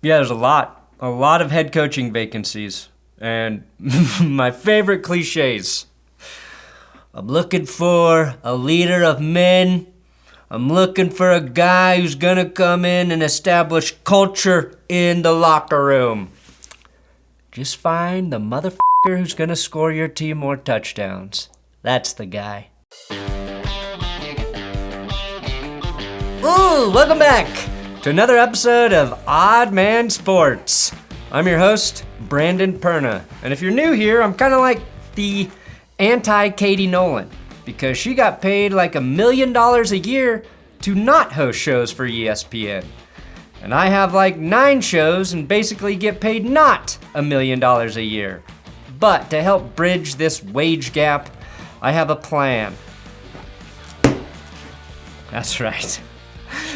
Yeah, there's a lot of head coaching vacancies. And my favorite cliches. I'm looking for a leader of men. I'm looking for a guy who's gonna come in and establish culture in the locker room. Just find the motherfucker who's gonna score your team more touchdowns. That's the guy. Ooh, welcome back to another episode of Odd Man Sports. I'm your host, Brandon Perna. And if you're new here, I'm kind of like the anti-Katie Nolan, because she got paid like $1 million a year to not host shows for ESPN. And I have like 9 shows and basically get paid not $1 million a year. But to help bridge this wage gap, I have a plan. That's right.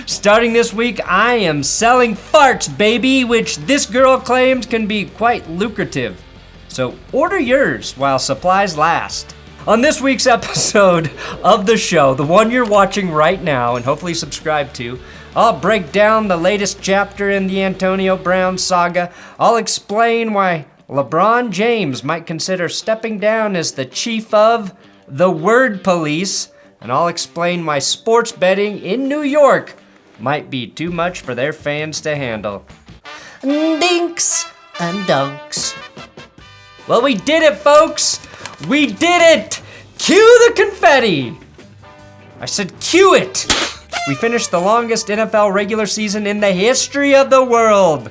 Starting this week, I am selling farts, baby, which this girl claims can be quite lucrative. So order yours while supplies last. On this week's episode of the show, the one you're watching right now and hopefully subscribe to, I'll break down the latest chapter in the Antonio Brown saga. I'll explain why Lebron James might consider stepping down as the chief of the word police. And I'll explain why sports betting in New York might be too much for their fans to handle. Dinks and Dunks. Well, we did it, folks! We did it! Cue the confetti! I said cue it! We finished the longest NFL regular season in the history of the world.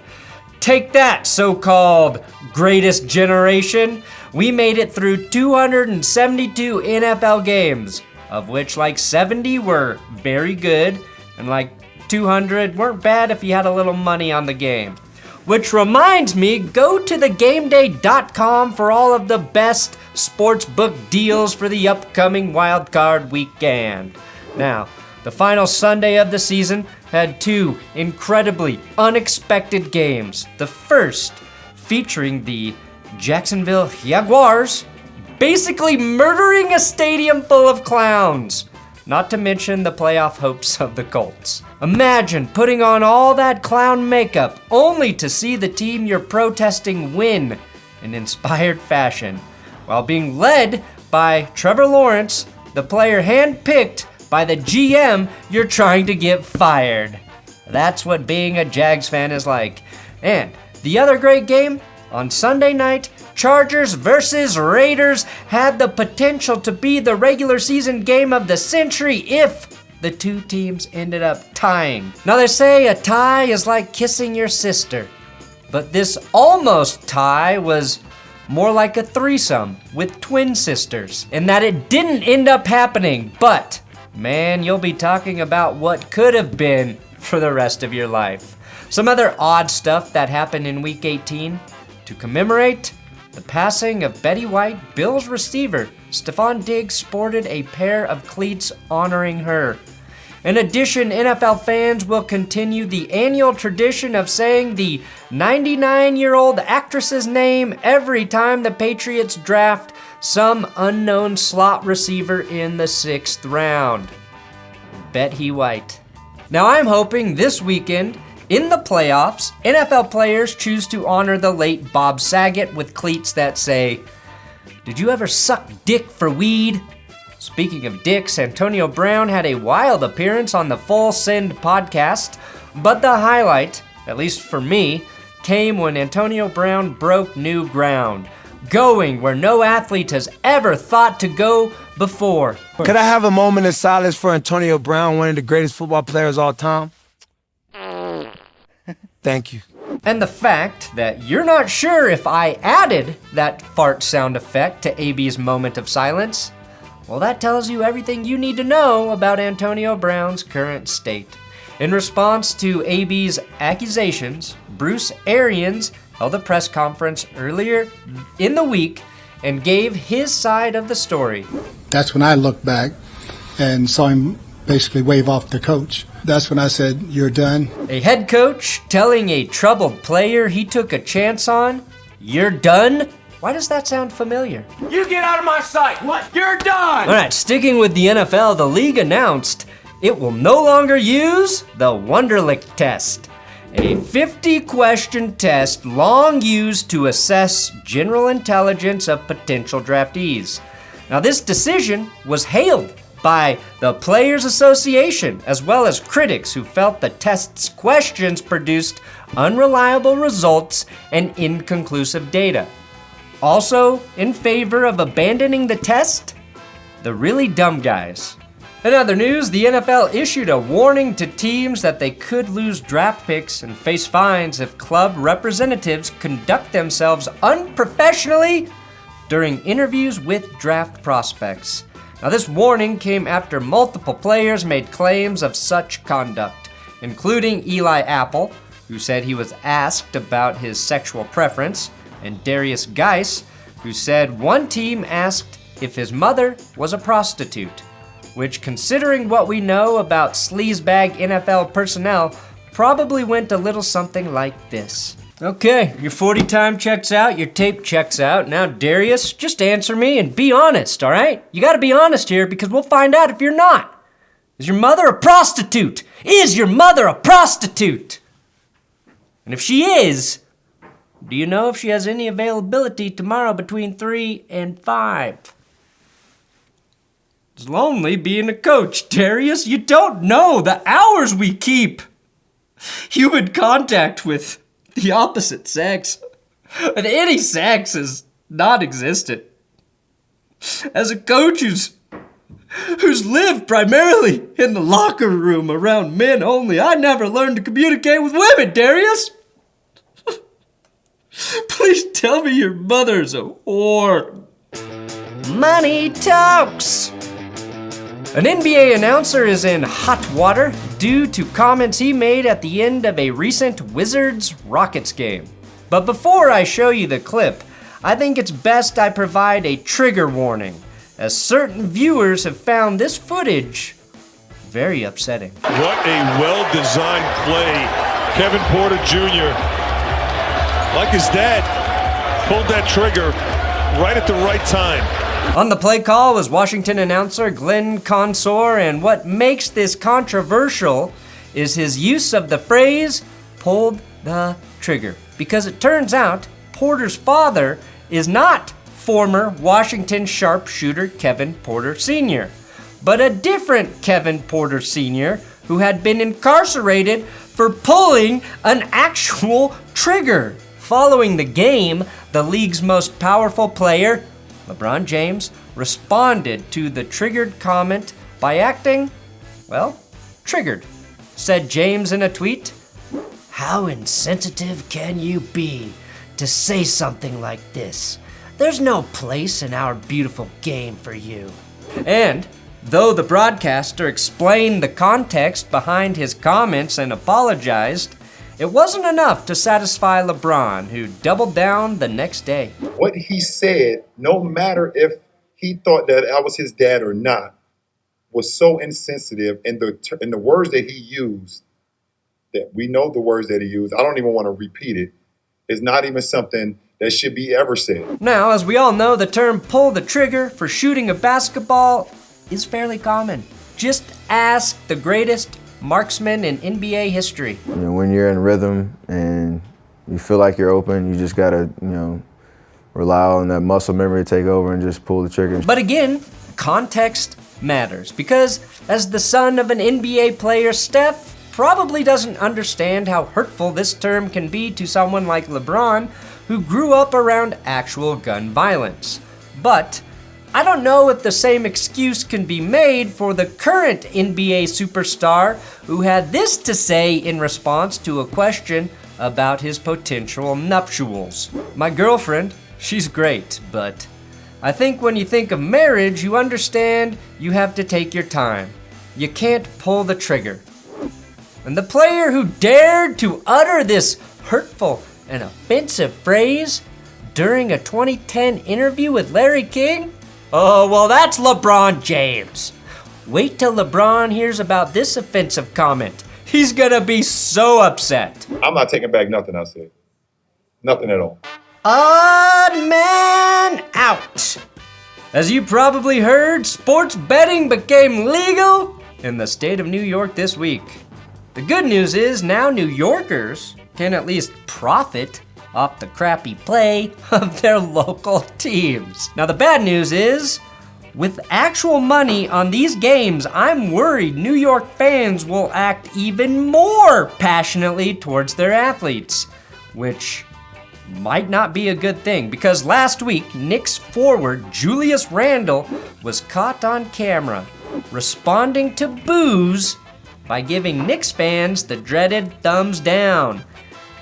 Take that, so-called greatest generation. We made it through 272 NFL games, of which like 70 were very good, and like 200 weren't bad if you had a little money on the game. Which reminds me, go to thegameday.com for all of the best sportsbook deals for the upcoming wildcard weekend. Now, the final Sunday of the season had 2 incredibly unexpected games. The first featuring the Jacksonville Jaguars basically murdering a stadium full of clowns. Not to mention the playoff hopes of the Colts. Imagine putting on all that clown makeup only to see the team you're protesting win in inspired fashion, while being led by Trevor Lawrence, the player handpicked by the GM you're trying to get fired. That's what being a Jags fan is like. And the other great game, on Sunday night, Chargers versus Raiders had the potential to be the regular season game of the century if the two teams ended up tying. Now they say a tie is like kissing your sister, but this almost tie was more like a threesome with twin sisters, in that it didn't end up happening, but man, you'll be talking about what could have been for the rest of your life. Some other odd stuff that happened in week 18. To commemorate the passing of Betty White, Bills receiver Stephon Diggs sported a pair of cleats honoring her. In addition, NFL fans will continue the annual tradition of saying the 99-year-old actress's name every time the Patriots draft some unknown slot receiver in the 6th round. Betty White. Now I'm hoping this weekend, in the playoffs, NFL players choose to honor the late Bob Saget with cleats that say, "Did you ever suck dick for weed?" Speaking of dicks, Antonio Brown had a wild appearance on the Full Send podcast, but the highlight, at least for me, came when Antonio Brown broke new ground, going where no athlete has ever thought to go before. Could I have a moment of silence for Antonio Brown, one of the greatest football players of all time? Thank you. And the fact that you're not sure if I added that fart sound effect to AB's moment of silence, well, that tells you everything you need to know about Antonio Brown's current state. In response to AB's accusations, Bruce Arians held a press conference earlier in the week and gave his side of the story. That's when I looked back and saw him basically wave off the coach. That's when I said, "You're done." A head coach telling a troubled player he took a chance on, "You're done"? Why does that sound familiar? You get out of my sight! What? You're done! All right, sticking with the NFL, the league announced it will no longer use the Wonderlic test. a 50-question test long used to assess general intelligence of potential draftees. Now, this decision was hailed by the Players Association, as well as critics who felt the test's questions produced unreliable results and inconclusive data. Also in favor of abandoning the test, the really dumb guys. In other news, the NFL issued a warning to teams that they could lose draft picks and face fines if club representatives conduct themselves unprofessionally during interviews with draft prospects. Now, this warning came after multiple players made claims of such conduct, including Eli Apple, who said he was asked about his sexual preference, and Darius Geis, who said one team asked if his mother was a prostitute, which, considering what we know about sleazebag NFL personnel, probably went a little something like this. Okay, your 40 time checks out, your tape checks out. Now, Darius, just answer me and be honest, all right? You gotta be honest here because we'll find out if you're not. Is your mother a prostitute? Is your mother a prostitute? And if she is, do you know if she has any availability tomorrow between 3 and 5? It's lonely being a coach, Darius. You don't know the hours we keep. Human contact with the opposite sex, and any sex, is non-existent. As a coach who's lived primarily in the locker room around men only, I never learned to communicate with women, Darius. Please tell me your mother's a whore. Money talks. An NBA announcer is in hot water due to comments he made at the end of a recent Wizards-Rockets game. But before I show you the clip, I think it's best I provide a trigger warning, as certain viewers have found this footage very upsetting. What a well-designed play. Kevin Porter Jr., like his dad, pulled that trigger right at the right time. On the play call was Washington announcer Glenn Consor, and what makes this controversial is his use of the phrase, pulled the trigger. Because it turns out Porter's father is not former Washington sharpshooter Kevin Porter Sr., but a different Kevin Porter Sr. who had been incarcerated for pulling an actual trigger. Following the game, the league's most powerful player, Lebron James, responded to the triggered comment by acting, well, triggered. Said James in a tweet, "How insensitive can you be to say something like this? There's no place in our beautiful game for you." And though the broadcaster explained the context behind his comments and apologized, it wasn't enough to satisfy LeBron, who doubled down the next day. What he said, no matter if he thought that I was his dad or not, was so insensitive, and the words that he used, that we know the words that he used, I don't even want to repeat it, is not even something that should be ever said. Now, as we all know, the term pull the trigger for shooting a basketball is fairly common. Just ask the greatest marksman in NBA history. You know, when you're in rhythm and you feel like you're open, you just gotta, rely on that muscle memory to take over and just pull the trigger. But again, context matters, because as the son of an NBA player, Steph probably doesn't understand how hurtful this term can be to someone like LeBron, who grew up around actual gun violence. But I don't know if the same excuse can be made for the current NBA superstar, who had this to say in response to a question about his potential nuptials. "My girlfriend, she's great, but I think when you think of marriage, you understand you have to take your time. You can't pull the trigger." And the player who dared to utter this hurtful and offensive phrase during a 2010 interview with Larry King? Oh, well, that's LeBron James. Wait till LeBron hears about this offensive comment. He's gonna be so upset. I'm not taking back nothing I said. Nothing at all. Odd man out. As you probably heard, sports betting became legal in the state of New York this week. The good news is now New Yorkers can at least profit off the crappy play of their local teams. Now the bad news is, with actual money on these games, I'm worried New York fans will act even more passionately towards their athletes, which might not be a good thing, because last week, Knicks forward Julius Randle was caught on camera responding to boos by giving Knicks fans the dreaded thumbs down.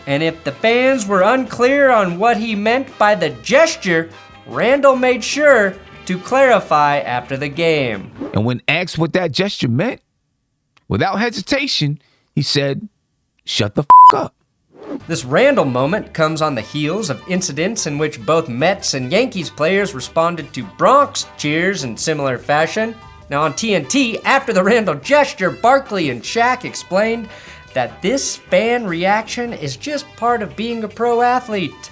And if the fans were unclear on what he meant by the gesture, Randle made sure to clarify after the game. And when asked what that gesture meant, without hesitation, he said, "Shut the f*** up." This Randle moment comes on the heels of incidents in which both Mets and Yankees players responded to Bronx cheers in similar fashion. Now on TNT, after the Randle gesture, Barkley and Shaq explained that this fan reaction is just part of being a pro athlete,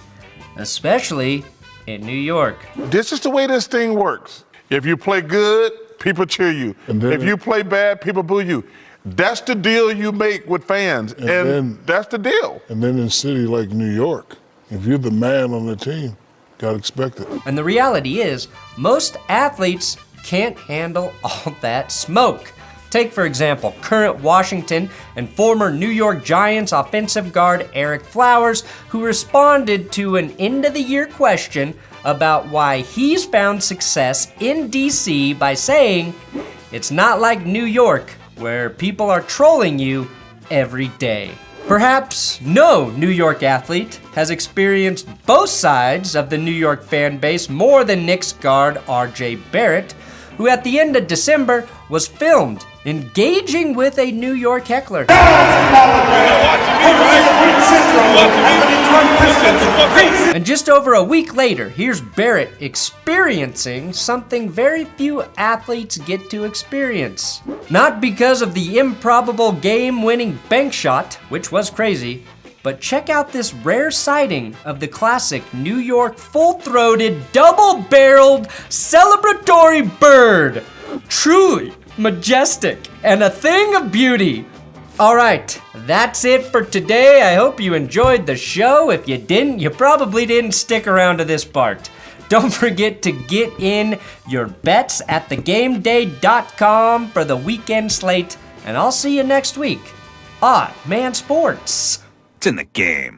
especially in New York. This is the way this thing works. If you play good, people cheer you. If you play bad, people boo you. That's the deal you make with fans, and that's the deal. And then in a city like New York, if you're the man on the team, gotta expect it. And the reality is, most athletes can't handle all that smoke. Take, for example, current Washington and former New York Giants offensive guard Eric Flowers, who responded to an end-of-the-year question about why he's found success in DC by saying, "It's not like New York, where people are trolling you every day." Perhaps no New York athlete has experienced both sides of the New York fan base more than Knicks guard RJ Barrett, who at the end of December was filmed engaging with a New York heckler. And just over a week later, here's Barrett experiencing something very few athletes get to experience. Not because of the improbable game-winning bank shot, which was crazy, but check out this rare sighting of the classic New York full-throated, double-barreled, celebratory bird. Truly majestic and a thing of beauty. All right, that's it for today. I hope you enjoyed the show. If you didn't, you probably didn't stick around to this part. Don't forget to get in your bets at thegameday.com for the weekend slate, and I'll see you next week. Odd Man Sports. It's in the game.